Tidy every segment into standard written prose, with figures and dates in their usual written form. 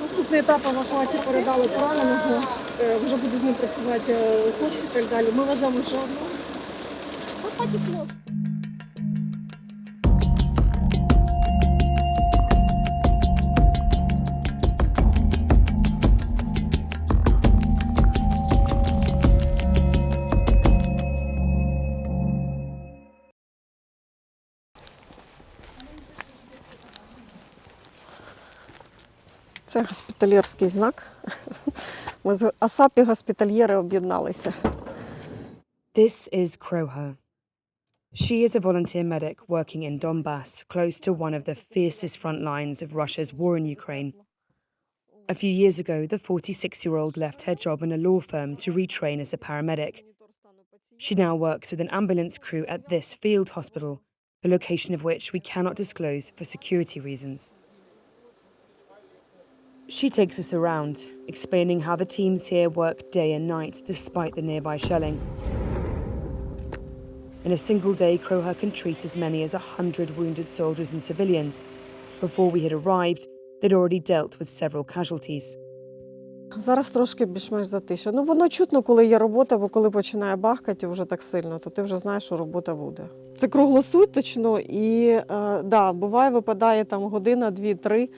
Наступний етап евакуації передали пораненого. Вже буде з ним працювати госпіталь далі. Ми веземо ще одного. Це госпітальєрський знак. Ми з АСАП і госпітальєри об'єдналися. This is Kroha. She is a volunteer medic working in Donbas, close to one of the fiercest front lines of Russia's war in Ukraine. A few years ago, the 46-year-old left her job in a law firm to retrain as a paramedic. She now works with an ambulance crew at this field hospital, the location of which we cannot disclose for security reasons. She takes us around, explaining how the teams here work day and night despite the nearby shelling. In a single day, Kroha can treat as many as 100 wounded soldiers and civilians. Before we had arrived, they'd already dealt with several casualties. Зараз трошки більш-менш затиша. Ну, воно чутно, коли є робота, бо коли починає бахкати вже так сильно, то ти вже знаєш, що робота буде. Це круглосуточно і, да, буває, випадає там година, 2-3,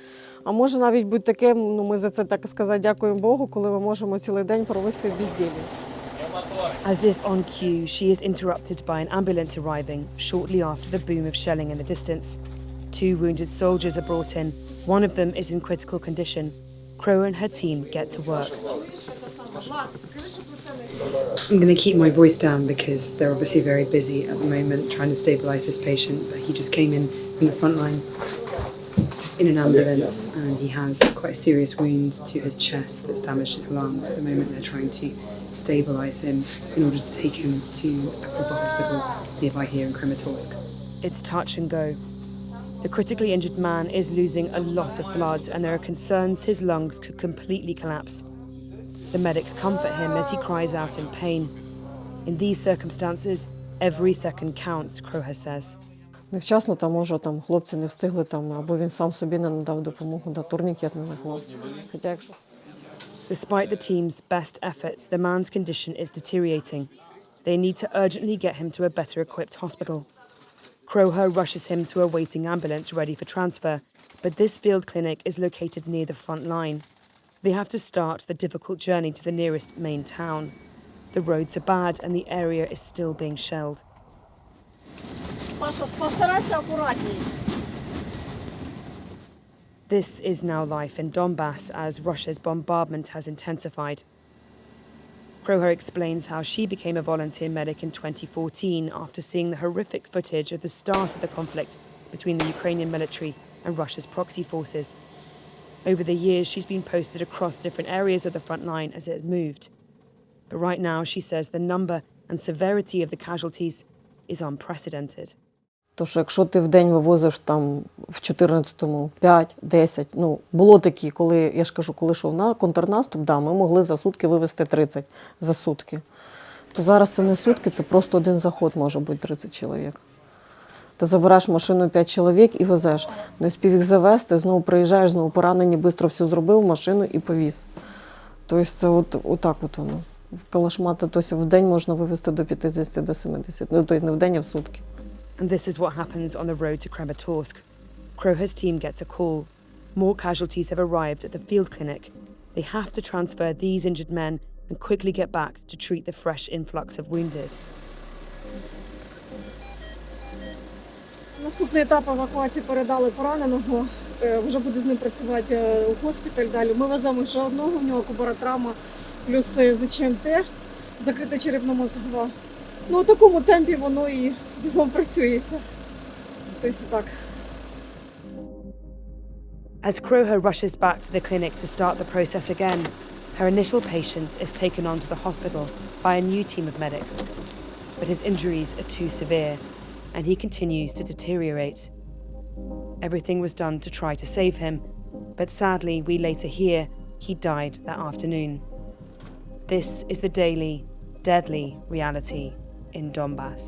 а може навіть бути таке, ну, ми за це, так сказати, дякуємо Богу, коли ми можемо цілий день провести в безділі. As if on cue, she is interrupted by an ambulance arriving shortly after the boom of shelling in the distance. 2 wounded soldiers are brought in. One of them is in critical condition. Crow and her team get to work. I'm going to keep my voice down because they're obviously very busy at the moment trying to stabilize this patient. But he just came in from the front line in an ambulance and he has quite a serious wound to his chest that's damaged his lungs. At the moment they're trying to stabilize him in order to take him to a proper hospital nearby here in Kramatorsk. It's touch and go. The critically injured man is losing a lot of blood and there are concerns his lungs could completely collapse. The medics comfort him as he cries out in pain. In these circumstances, every second counts, Kroha says. Невчасно там, може, там хлопці не встигли там, або він сам собі не надав допомогу, да, турнікет не наклав. Хоча якщо... Despite the team's best efforts, the man's condition is deteriorating. They need to urgently get him to a better equipped hospital. Kroha rushes him to a waiting ambulance ready for transfer, but this field clinic is located near the front line. They have to start the difficult journey to the nearest main town. The roads are bad and the area is still being shelled. This is now life in Donbas as Russia's bombardment has intensified. Kroha explains how she became a volunteer medic in 2014 after seeing the horrific footage of the start of the conflict between the Ukrainian military and Russia's proxy forces. Over the years, she's been posted across different areas of the front line as it has moved. But right now, she says the number and severity of the casualties is unprecedented. То, що якщо ти в день вивозиш там в 14-му 5-10, ну, було такі, коли, я ж кажу, коли йшов на контрнаступ, да, ми могли за сутки вивезти 30 за сутки. То зараз це не сутки, це просто один заход може бути 30 чоловік. Ти забираєш машину 5 чоловік і везеш. Не успів їх завести, знову приїжджаєш, знову поранені, швидко все зробив, машину і повіз. Тобто це отак от воно. В калашмата, тобто в день можна вивезти до 50, до 70. Ну, тобто не в день, а в сутки. And this is what happens on the road to Kramatorsk. Kroha's team gets a call. More casualties have arrived at the field clinic. They have to transfer these injured men and quickly get back to treat the fresh influx of wounded. Наступний етап евакуації передали пораненого. Вже буде з ним працювати госпіталь далі. Ми веземо ще одного, у нього кубаротравма, плюс ЗЧМТ, закрита черепно-мозгова. Ну, у такому темпі воно і бігом працюється. Тобто так. As Kroha rushes back to the clinic to start the process again, her initial patient is taken on to the hospital by a new team of medics. But his injuries are too severe, and he continues to deteriorate. Everything was done to try to save him, but sadly, we later hear he died that afternoon. This is the daily, deadly reality in Donbas.